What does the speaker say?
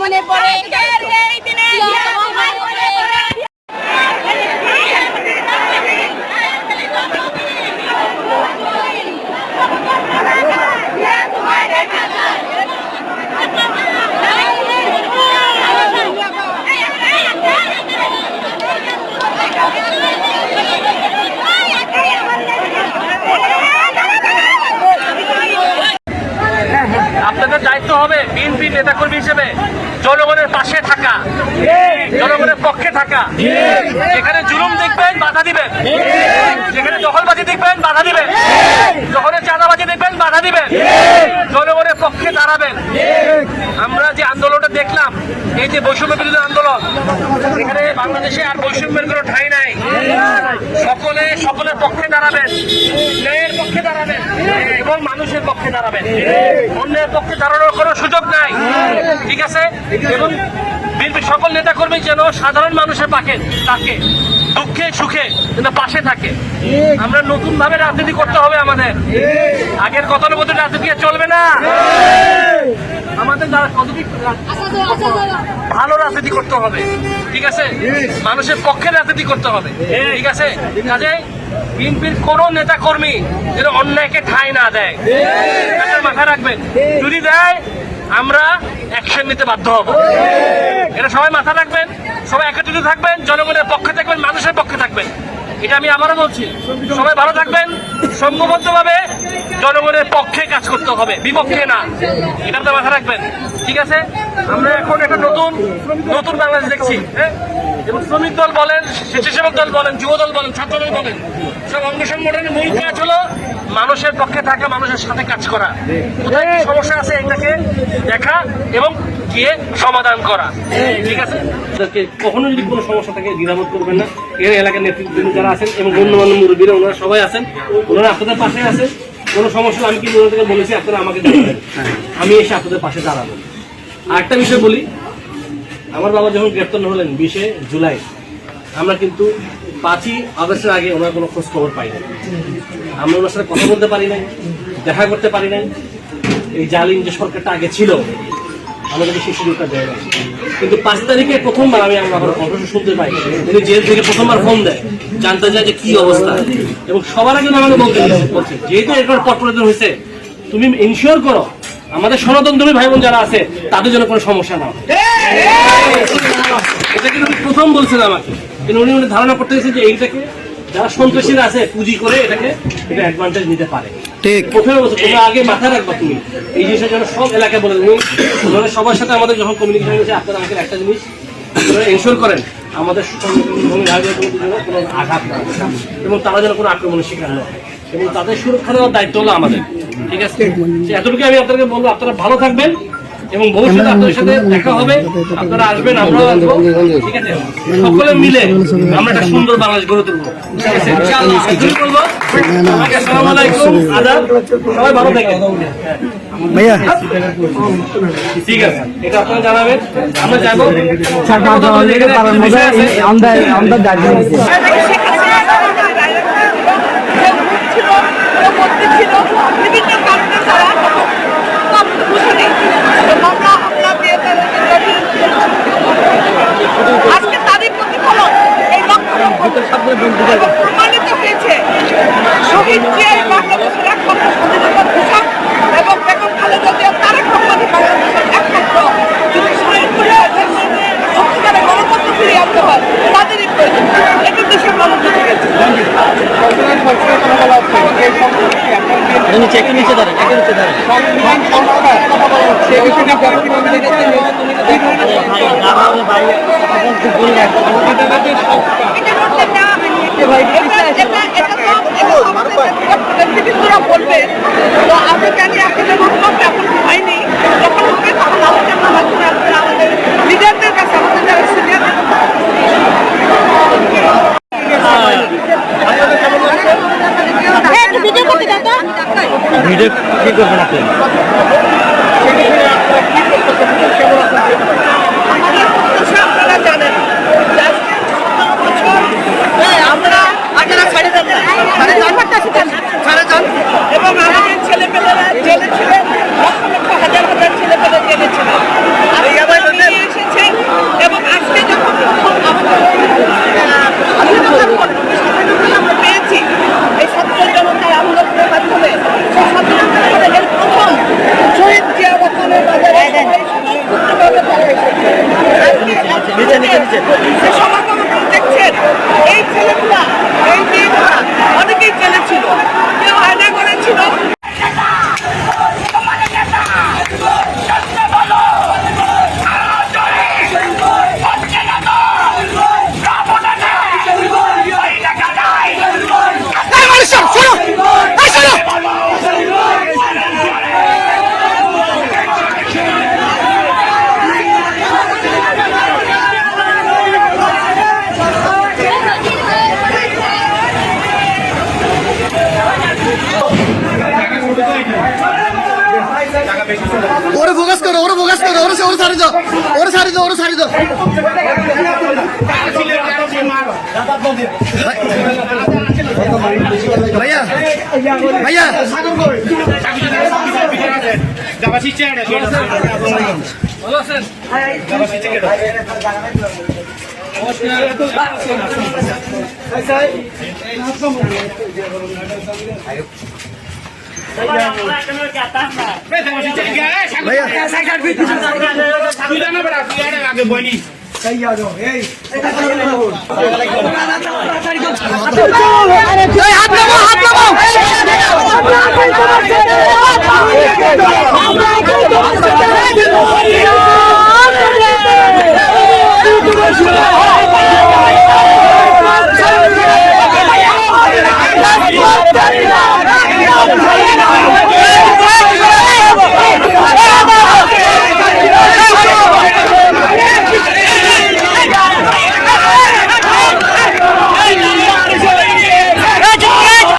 মনে পড়ে আপনাদের দায়িত্ব হবে বিএনপি নেতাকর্মী হিসেবে জনগণের পাশে থাকা, জনগণের পক্ষে থাকা। যেখানে জুলুম দেখবেন বাধা দিবেন, যেখানে দখলবাজি দেখবেন বাধা দিবেন, যখন চাঁদাবাজি দেখবেন বাধা দিবেন, জনগণের পক্ষে দাঁড়াবেন। আমরা যে আন্দোলনটা দেখলাম, এই যে বৈষম্য বিরোধী আন্দোলন, এখানে বাংলাদেশে আর বৈষম্যের কোনো ঠাঁই নাই। সকলের পক্ষে দাঁড়াবেন, ন্যায়ের পক্ষে দাঁড়াবেন এবং মানুষের পক্ষে দাঁড়াবেন। অন্যের পক্ষে দাঁড়ানোর কোনো সুযোগ নাই, ঠিক আছে? এবং বিএনপির সকল নেতা কর্মী যেন সাধারণ মানুষের পাশে থাকে, দুঃখে সুখে যেন পাশে থাকে। আমরা নতুন ভাবে রাজনীতি করতে হবে আমাদের, আগের গতানুগতিক রাজনীতি চলবে না। আমাদের ভালো রাজনীতি করতে হবে, ঠিক আছে? মানুষের পক্ষে রাজনীতি করতে হবে, ঠিক আছে? কাজেই বিএনপির কোন নেতা কর্মী যেন অন্যায়কে ঠাঁই না দেয়, মাথায় রাখবেন। যদি দেয় আমরা অ্যাকশন নিতে বাধ্য হব। এটা সবাই মাথা রাখবেন, সবাই একত্রিত থাকবেন, জনগণের পক্ষে থাকবেন, মানুষের পক্ষে থাকবেন। এটা আমি আবারও বলছি, সবাই ভালো থাকবেন, সংঘবদ্ধভাবে জনগণের পক্ষে কাজ করতে হবে, বিপক্ষে না। এটা তো মাথা রাখবেন, ঠিক আছে? আমরা এখন একটা নতুন বাংলাদেশ দেখছি, হ্যাঁ? এবং শ্রমিক দল বলেন, স্বেচ্ছাসেবক দল বলেন, যুব দল বলেন, ছাত্র দল বলেন, সব অঙ্গ সংগঠনের মূল কাজ হলো মানুষের পক্ষে থাকা, মানুষের সাথে কাজ করা। কোথায় কি সমস্যা আছে এটাকে দেখা এবং গিয়ে সমাধান করা, ঠিক আছে? কখনো যদি কোনো সমস্যা থাকে দ্বিধাবোধ করবেন না। এর এলাকার নেতৃত্ব যারা আছেন এবং গণ্যমান্য মুরব্বীরা, ওনারা সবাই আছেন, ওনারা আপনাদের পাশে আছেন। কোনো সমস্যা আমি কিন্তু ওনাদেরকে বলেছি আপনারা আমাকে জানাবেন, আমি এসে আপনাদের পাশে দাঁড়াবো। আরেকটা বিষয় বলি, আমার বাবা যখন গ্রেপ্তার হলেন 20 জুলাই, আমরা কিন্তু 5 আগস্টের আগে ওনার কোনো খোঁজ খবর পাই না। আমরা ওনার সাথে কথা বলতে পারি নাই, দেখা করতে পারি নাই। এই জালিম যে সরকারটা আগে ছিল আমাদেরকে সেই সুযোগটা দেয় না। কিন্তু 5 তারিখে প্রথমবার আমি আমার বাবার কণ্ঠস্বর শুনতে পাই, উনি জেল থেকে প্রথমবার ফোন দেয়, জানতে চায় যে কি অবস্থা। এবং সবার আগে আমাকে বলছে যেহেতু এরপর পট পরিবর্তন হয়েছে, তুমি ইনশিওর করো আমাদের সনাতনধর্মী ভাই বোন যারা আছে তাদের জন্য কোনো সমস্যা না। এটা কিন্তু প্রথম বলছেন আমাকে, কিন্তু উনি ধারণা করতে গেছে যে এইটাকে যারা সন্ত্রাসীরা আছে পুঁজি করে এটা অ্যাডভান্টেজ নিতে পারে। প্রথমে বলছে তোমরা আগে মাথায় রাখবা, তুমি এই জিনিসটা যেন সব এলাকায় বলে দেবেন। সবার সাথে আমাদের যখন কমিউনিকেশন হয়েছে, আপনারা আমাকে একটা জিনিস এনশিওর করেন আমাদের কোনো আঘাত না এবং তারা যেন কোনো আক্রমণের শিকার না হয়, এবং তাদের সুরক্ষা দেওয়ার দায়িত্ব হলো আমাদের, ঠিক আছে? এতটুকু আমি আপনাদেরকে বলবো, আপনারা ভালো থাকবেন এবং ভবিষ্যতে আপনাদের সাথে দেখা হবে, আপনারা আসবেন, আমরাও আসবো, ঠিক আছে? সকলে মিলে আমরা একটা সুন্দর বাংলাদেশ গড়ে তুলবো, ঠিক আছে? ইনশাআল্লাহ। বলবো আসসালামু আলাইকুম, আদাব, সবাই ভালো থাকবেন ভাইয়া, ঠিক আছে? এটা আপনারা জানাবেন, আমরা যাবো। আজকে তাদের প্রতিফলন এই প্রমাণিত হয়েছে। শহীদ জিয়াই বাংলাদেশের একমাত্র স্বাধীনতা ঘোষক এবং বেগম খালেদা জিয়া তারেক রহমানই বাংলাদেশের একমাত্র যিনি সত্যিকারের গণতন্ত্র ফিরিয়ে আনতে হয়, তাদেরই নিচে একটু নিচে দাঁড়ান, একটু নিচে দাঁড়ান। বলবেন তো আমি কেন আসলে রুটমাপ এখন হয়নি, যখন হবে তখন আলোচনা মাধ্যমে আপনারা আমাদের লিডারদের কাছে আমাদের যারা সিনিয়র ভিডিও কি করবেন আপনি? আমাদের প্রত্যাশা আপনারা জানেন যে আজকে 17 বছর আমরা এবং আমাদের ছেলেপেলেরা জেলে ছিলেন, লক্ষ লক্ষ হাজার হাজার ছেলেপেলে জেলে ছিলেন। আজকে নিয়ে এসেছেন এবং আজকে যখন আমরা পেয়েছি এই ছাত্র জনতার আন্দোলনের মাধ্যমে সেই স্বাধীনতার পরে এর প্রথম শহীদ জিয়া রহমানের বাজারে এই সুন্দরভাবে তারা এসেছে। যে সমাগম দেখছেন এই ছেলেগুলা এই মেয়েগুলা অনেকেই জেলে ছিল, কেউ আয়না করেছিল। ওরে ফোকাস করো, ওরে ফোকাস করো, ওরে ওরে সারি দাও, ওরে সারি দাও, ওরে সারি দাও। ভাইয়া ভাইয়া ভালো আছেন? হাত